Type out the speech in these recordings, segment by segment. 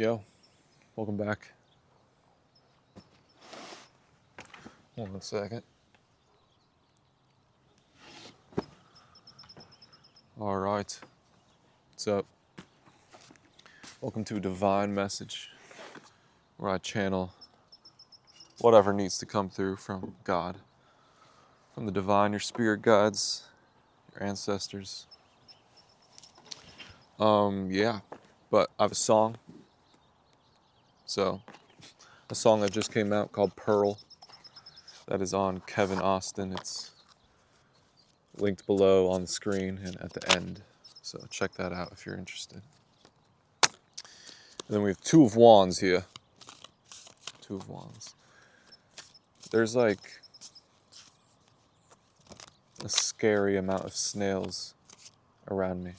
Yo, welcome back. Hold on a second. All right. What's up? Welcome to a divine message where I channel whatever needs to come through from God, from the divine, your spirit guides, your ancestors. Yeah, but I have a song. So, a song that just came out called Pearl that is on Kevin Austin. It's linked below on the screen and at the end. So check that out if you're interested. And then we have Two of Wands here. Two of Wands. There's like a scary amount of snails around me.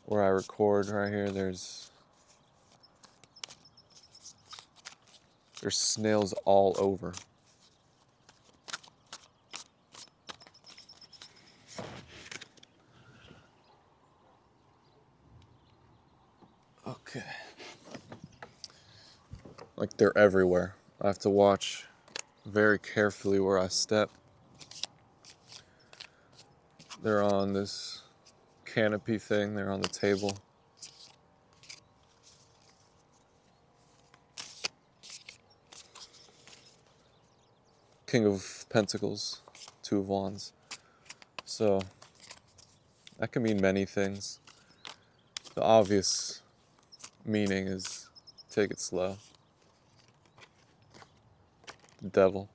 Where I record right here, there's snails all over. Okay. Like they're everywhere. I have to watch very carefully where I step. They're on this canopy thing, they're on the table. King of Pentacles, Two of Wands. So, that can mean many things. The obvious meaning is take it slow. The devil.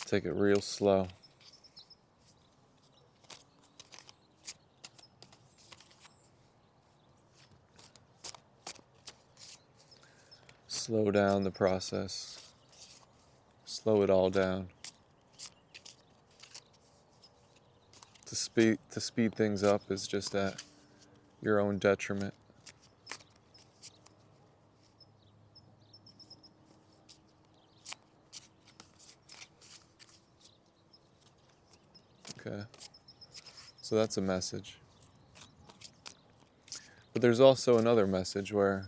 Take it real slow. Slow down the process. Slow it all down. To speed things up is just at your own detriment. Okay. So that's a message. But there's also another message where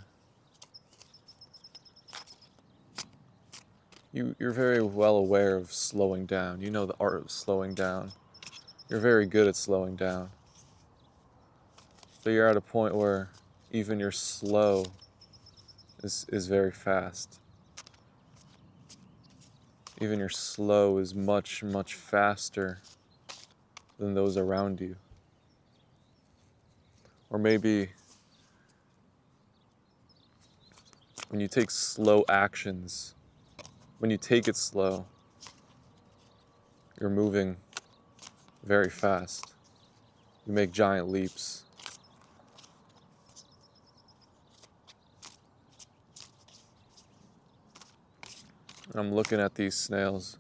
you're very well aware of slowing down. You know the art of slowing down. You're very good at slowing down. But you're at a point where even your slow is very fast. Even your slow is much, much faster than those around you. Or maybe when you take slow actions, when you take it slow, you're moving very fast. You make giant leaps. And I'm looking at these snails,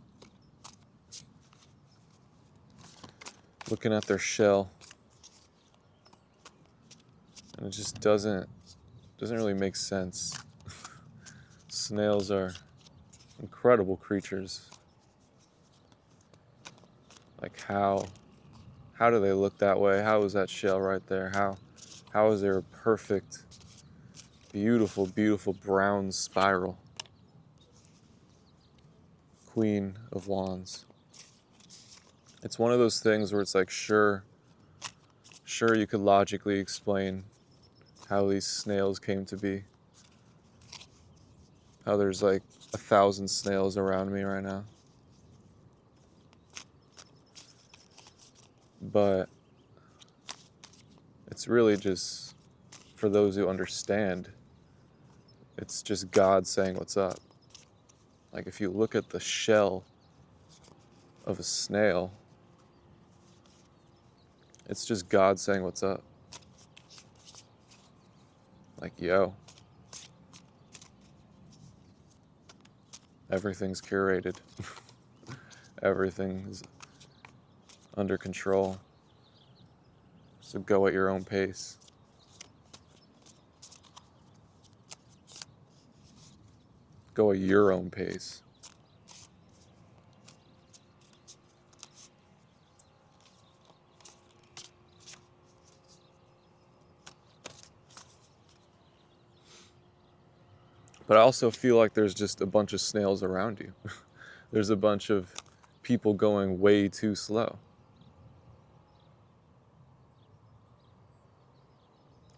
looking at their shell, and it just doesn't really make sense. Snails are incredible creatures. Like how do they look that way? How is that shell right there? How is there a perfect, beautiful, beautiful brown spiral? Queen of Wands. It's one of those things where it's like, sure you could logically explain how these snails came to be. How there's like 1,000 snails around me right now. But it's really just, for those who understand, it's just God saying what's up. Like if you look at the shell of a snail, it's just God saying what's up. Like, yo, everything's curated. Everything's under control. So go at your own pace. Go at your own pace. But I also feel like there's just a bunch of snails around you. There's a bunch of people going way too slow.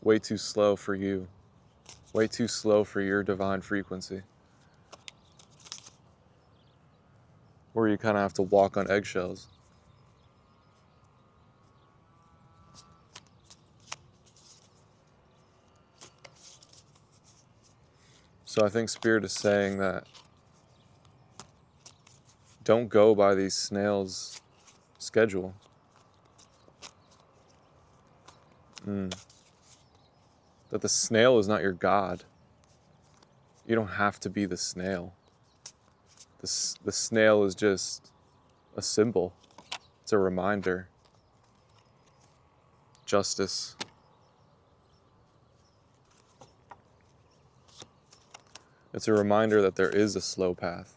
Way too slow for you. Way too slow for your divine frequency. Where you kind of have to walk on eggshells. So I think Spirit is saying that don't go by these snails' schedule. That the snail is not your God. You don't have to be the snail. The snail is just a symbol. It's a reminder. Justice. It's a reminder that there is a slow path.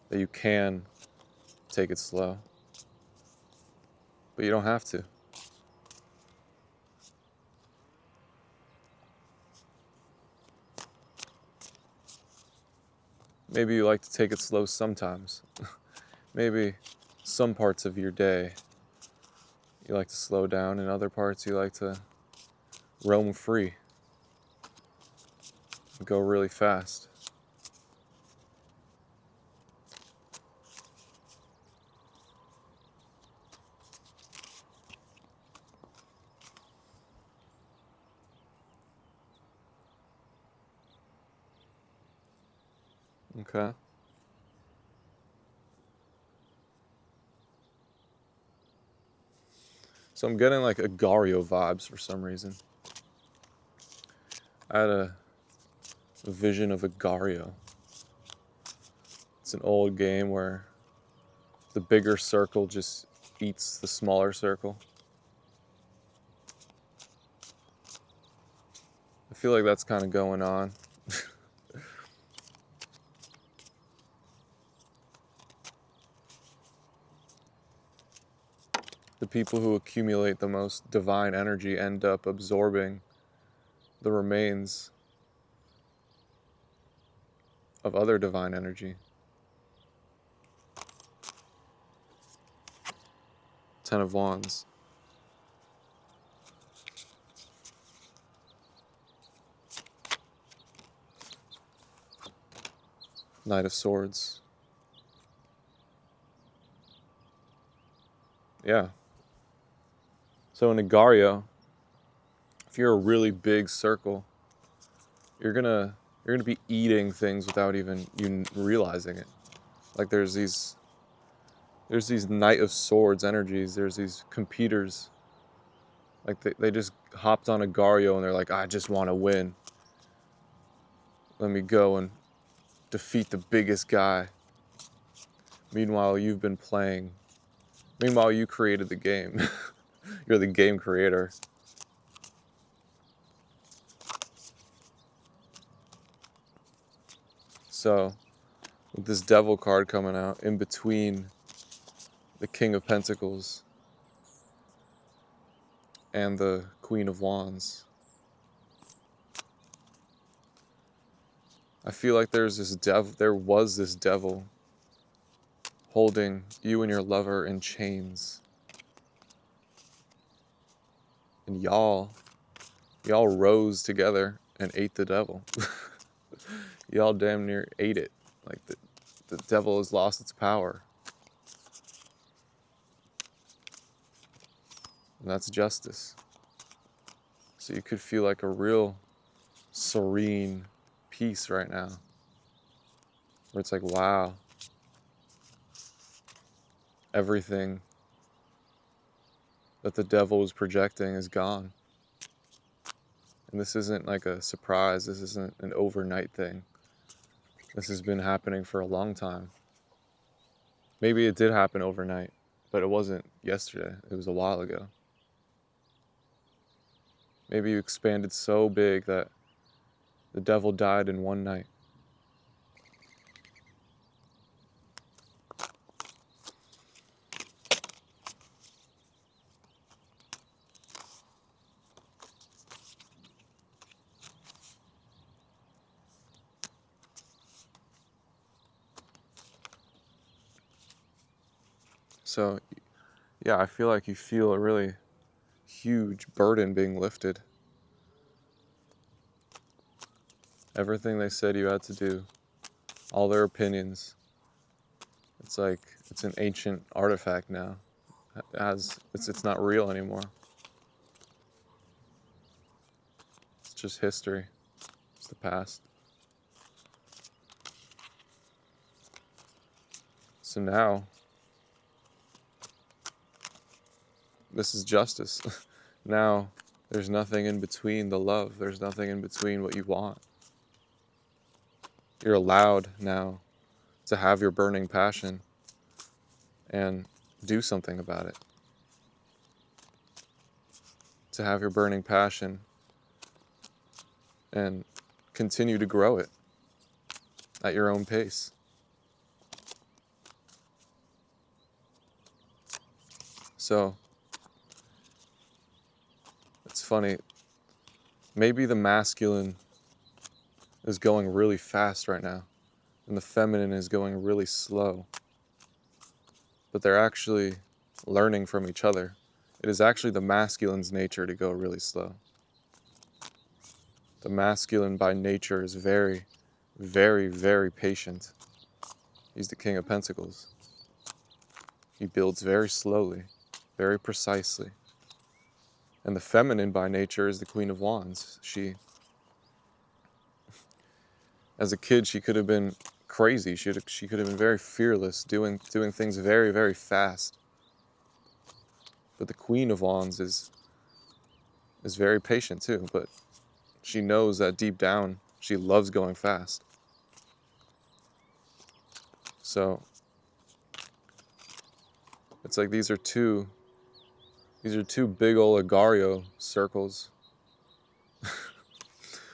That you can take it slow. But you don't have to. Maybe you like to take it slow sometimes. Maybe some parts of your day you like to slow down, and other parts you like to roam free. Go really fast. Okay. So I'm getting like Agario vibes for some reason. I had a vision of Agario. It's an old game where the bigger circle just eats the smaller circle. I feel like that's kind of going on. The people who accumulate the most divine energy end up absorbing the remains of other divine energy. 10 of Wands. Knight of Swords. Yeah. So in Agario, if you're a really big circle, you're gonna be eating things without even you realizing it. Like there's these Knight of Swords energies. There's these computers. Like they just hopped on Agario and they're like, I just want to win. Let me go and defeat the biggest guy. Meanwhile, you've been playing. Meanwhile, you created the game. You're the game creator. So, with this Devil card coming out in between the King of Pentacles and the Queen of Wands, I feel like there was this devil holding you and your lover in chains. And y'all rose together and ate the devil. Y'all damn near ate it. Like the devil has lost its power. And that's justice. So you could feel like a real serene peace right now. Where it's like, wow, everything that the devil was projecting is gone. And this isn't like a surprise. This isn't an overnight thing. This has been happening for a long time. Maybe it did happen overnight, but it wasn't yesterday. It was a while ago. Maybe you expanded so big that the devil died in one night. So, yeah, I feel like you feel a really huge burden being lifted. Everything they said you had to do, all their opinions, it's like it's an ancient artifact now. It's not real anymore. It's just history. It's the past. So now, this is justice. Now, there's nothing in between the love. There's nothing in between what you want. You're allowed now to have your burning passion and do something about it. To have your burning passion and continue to grow it at your own pace. So, it's funny. Maybe the masculine is going really fast right now, and the feminine is going really slow. But they're actually learning from each other. It is actually the masculine's nature to go really slow. The masculine by nature is very, very, very patient. He's the King of Pentacles. He builds very slowly, very precisely. And the feminine by nature is the Queen of Wands. As a kid, she could have been crazy. She could have been very fearless, doing things very, very fast. But the Queen of Wands is very patient too, but she knows that deep down she loves going fast. So it's like these are two big oligario circles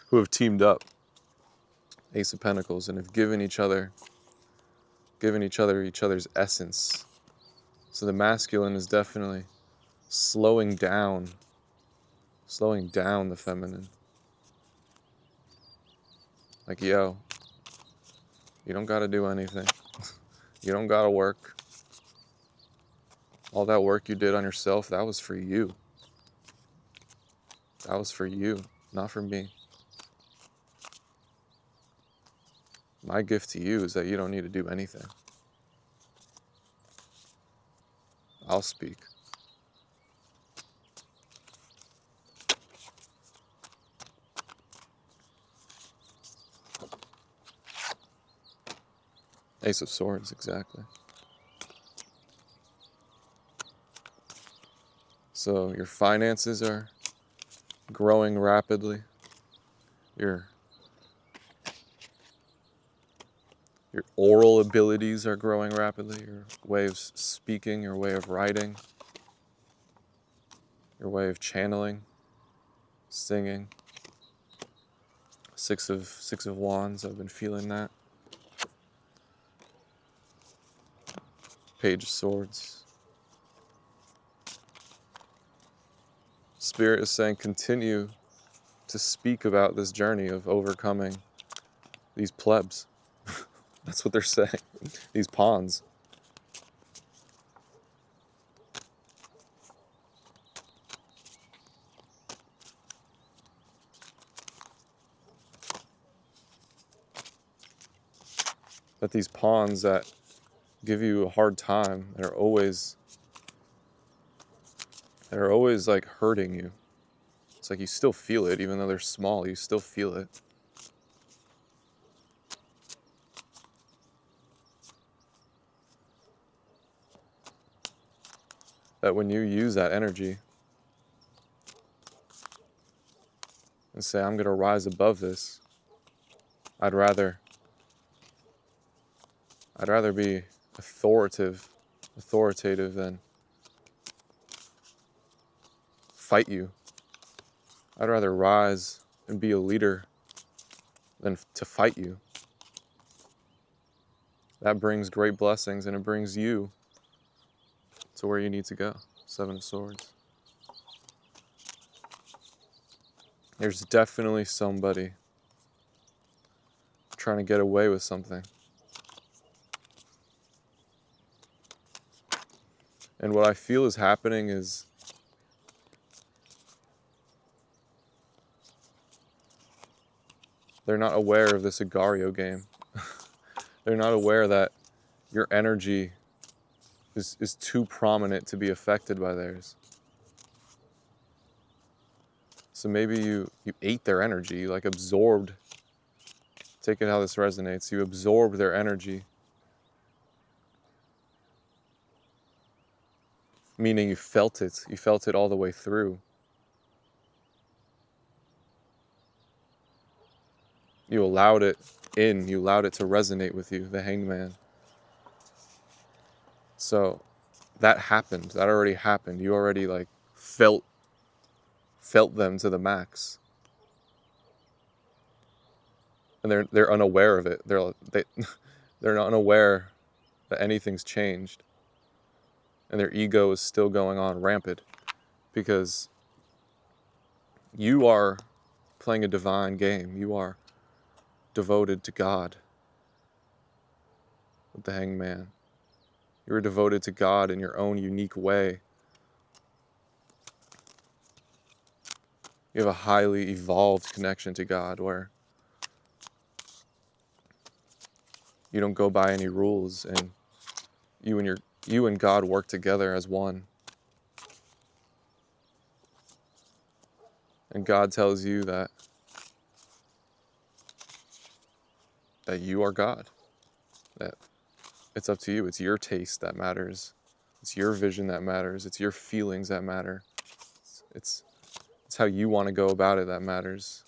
who have teamed up, Ace of Pentacles, and have given each other's essence. So the masculine is definitely slowing down the feminine. Like, yo, you don't gotta do anything. You don't gotta work. All that work you did on yourself, that was for you. That was for you, not for me. My gift to you is that you don't need to do anything. I'll speak. Ace of Swords, exactly. So your finances are growing rapidly. Your oral abilities are growing rapidly. Your way of speaking, your way of writing, your way of channeling, singing. Six of Wands, I've been feeling that. Page of Swords. Spirit is saying continue to speak about this journey of overcoming these plebs. That's what they're saying. These pawns. That these pawns that give you a hard time and are always like hurting you. It's like you still feel it, even though they're small, you still feel it. That when you use that energy and say, I'm gonna rise above this, I'd rather be authoritative than fight you. I'd rather rise and be a leader than to fight you. That brings great blessings, and it brings you to where you need to go. Seven of Swords. There's definitely somebody trying to get away with something. And what I feel is happening is they're not aware of this Agario game. They're not aware that your energy is too prominent to be affected by theirs. So maybe you ate their energy, you like absorbed, take it how this resonates, you absorbed their energy, meaning you felt it all the way through. You allowed it in, you allowed it to resonate with you, the Hanged Man. So that happened, that already happened. You already like felt them to the max. And they're unaware of it. They're not unaware that anything's changed. And their ego is still going on rampant because you are playing a divine game. You are devoted to God with the Hanged Man. You are devoted to God in your own unique way. You have a highly evolved connection to God where you don't go by any rules, and you and God work together as one. And God tells you that you are God. That it's up to you. It's your taste that matters. It's your vision that matters. It's your feelings that matter. It's how you want to go about it that matters.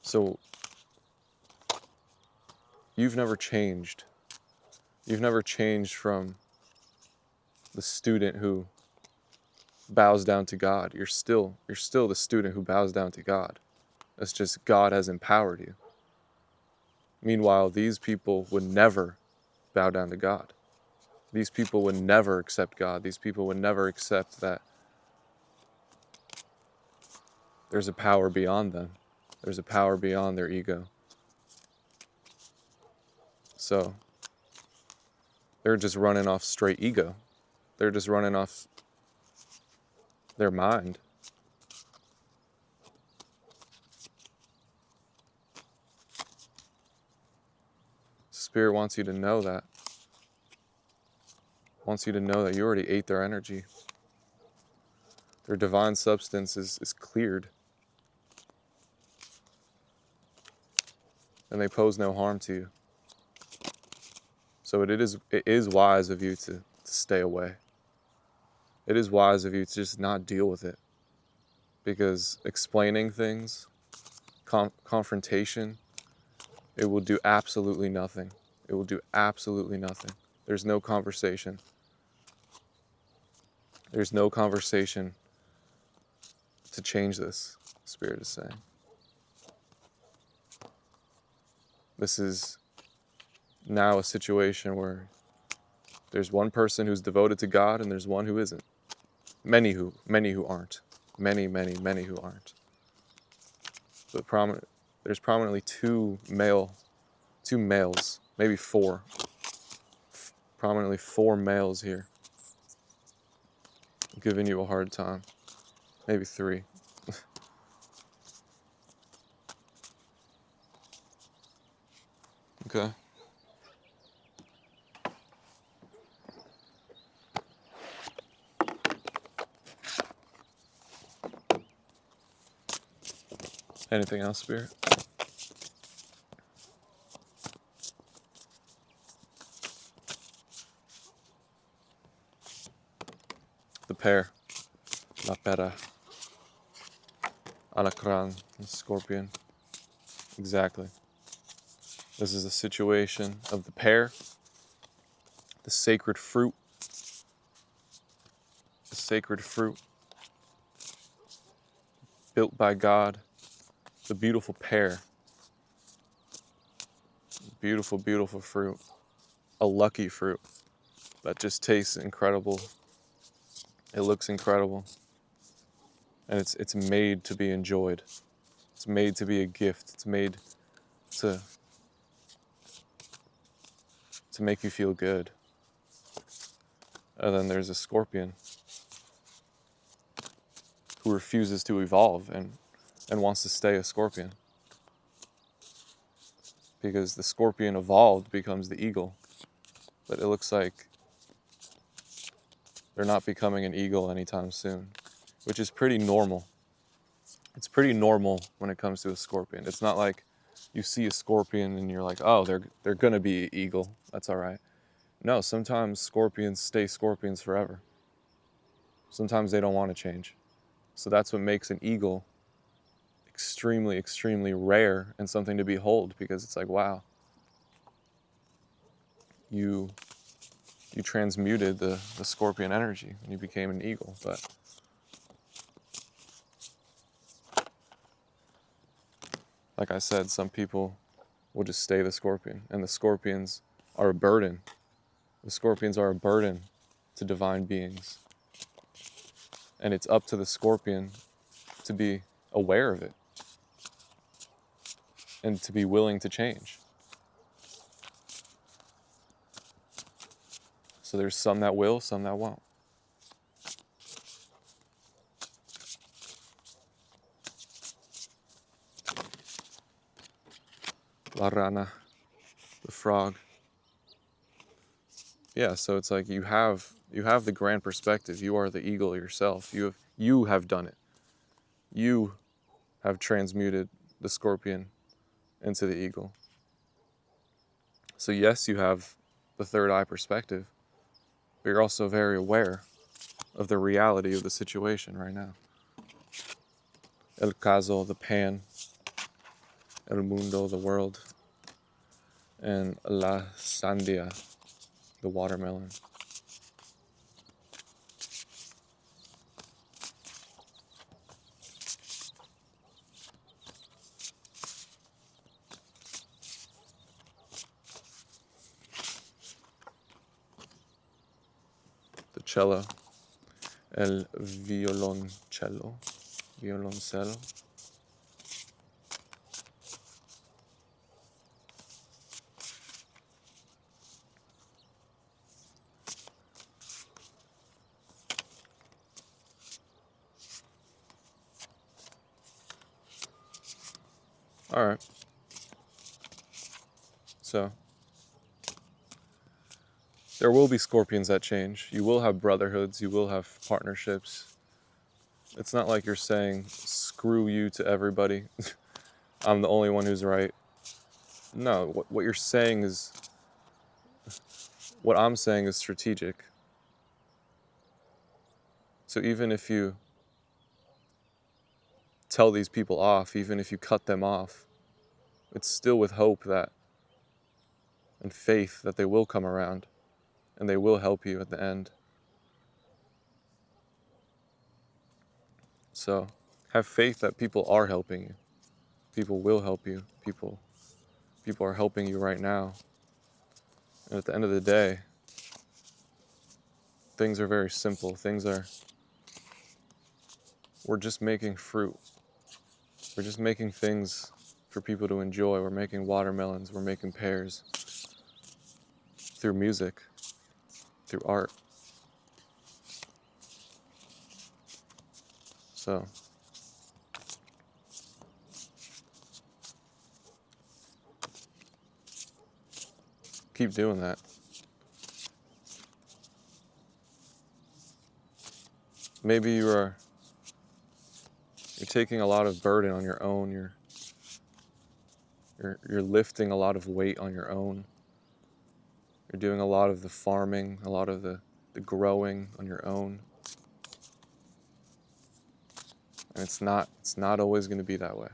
So you've never changed. You've never changed from the student who bows down to God. You're still the student who bows down to God. It's just God has empowered you. Meanwhile, these people would never bow down to God. These people would never accept God. These people would never accept that there's a power beyond them. There's a power beyond their ego. So they're just running off straight ego. They're just running off their mind. Spirit wants you to know that. Wants you to know that you already ate their energy. Their divine substance is cleared. And they pose no harm to you. So it is wise of you to stay away. It is wise of you to just not deal with it. Because explaining things, confrontation, it will do absolutely nothing. It will do absolutely nothing. There's no conversation. There's no conversation to change this, Spirit is saying. This is now a situation where there's one person who's devoted to God and there's one who isn't. Many who aren't. Many who aren't. But there's prominently two males, maybe four. Prominently four males here. Giving you a hard time. Maybe three. Okay. Anything else, Spirit? The pair. La pera. Alacran. Scorpion. Exactly. This is a situation of the pear, the sacred fruit, built by God, the beautiful pear, beautiful, beautiful fruit, a lucky fruit that just tastes incredible. It looks incredible, and it's made to be enjoyed. It's made to be a gift. It's made to make you feel good. And then there's a scorpion who refuses to evolve and wants to stay a scorpion. Because the scorpion evolved becomes the eagle. But it looks like they're not becoming an eagle anytime soon, which is pretty normal. It's pretty normal when it comes to a scorpion. It's not like you see a scorpion and you're like, oh, they're gonna be an eagle. That's all right. No, sometimes scorpions stay scorpions forever. Sometimes they don't want to change. So that's what makes an eagle extremely, extremely rare and something to behold, because it's like, wow, you transmuted the scorpion energy and you became an eagle. But like I said, some people will just stay the scorpion, and the scorpions are a burden. The scorpions are a burden to divine beings. And it's up to the scorpion to be aware of it and to be willing to change. So there's some that will, some that won't. La rana, the frog. Yeah, so it's like you have the grand perspective. You are the eagle yourself. You have done it. You have transmuted the scorpion into the eagle. So yes, you have the third eye perspective, but you're also very aware of the reality of the situation right now. El caso, the pan, el mundo, the world, and la sandia, the watermelon. The cello, el violoncello, violoncello. All right. So there will be scorpions that change. You will have brotherhoods. You will have partnerships. It's not like you're saying, screw you to everybody. I'm the only one who's right. No, what you're saying is, what I'm saying is strategic. So even if you tell these people off, even if you cut them off, it's still with hope that, and faith that they will come around and they will help you at the end. So have faith that people are helping you. People will help you. People are helping you right now. And at the end of the day, things are very simple. We're just making fruit. We're just making things for people to enjoy. We're making watermelons. We're making pears. Through music. Through art. So keep doing that. Maybe you're taking a lot of burden on your own. You're lifting a lot of weight on your own. You're doing a lot of the farming, a lot of the growing on your own. And it's not always going to be that way.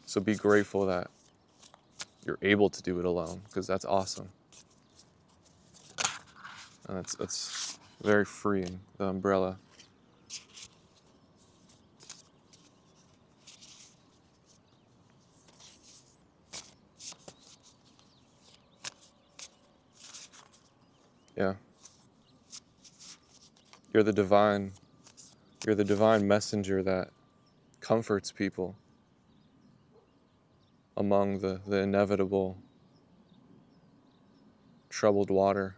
So be grateful that you're able to do it alone, because that's awesome. And it's very freeing, the umbrella. Yeah. You're the divine messenger that comforts people among the inevitable troubled water.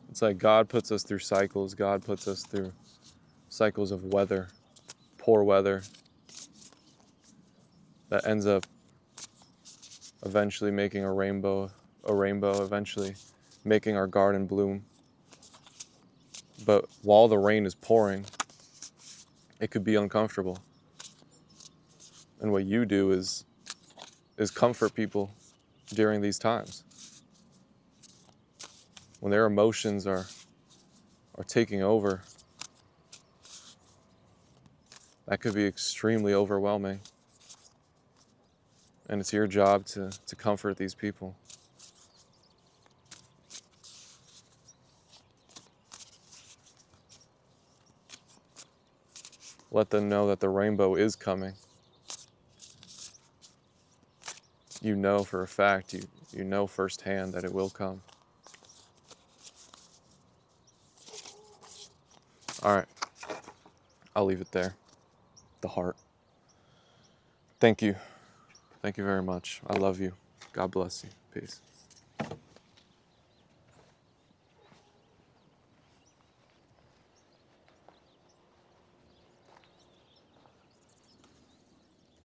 It's like God puts us through cycles. God puts us through cycles of weather, poor weather, that ends up eventually making a rainbow, eventually making our garden bloom. But while the rain is pouring, it could be uncomfortable. And what you do is comfort people during these times. When their emotions are taking over, that could be extremely overwhelming. And it's your job to comfort these people. Let them know that the rainbow is coming. You know for a fact, you know firsthand that it will come. All right, I'll leave it there. The heart. Thank you. Thank you very much. I love you. God bless you. Peace.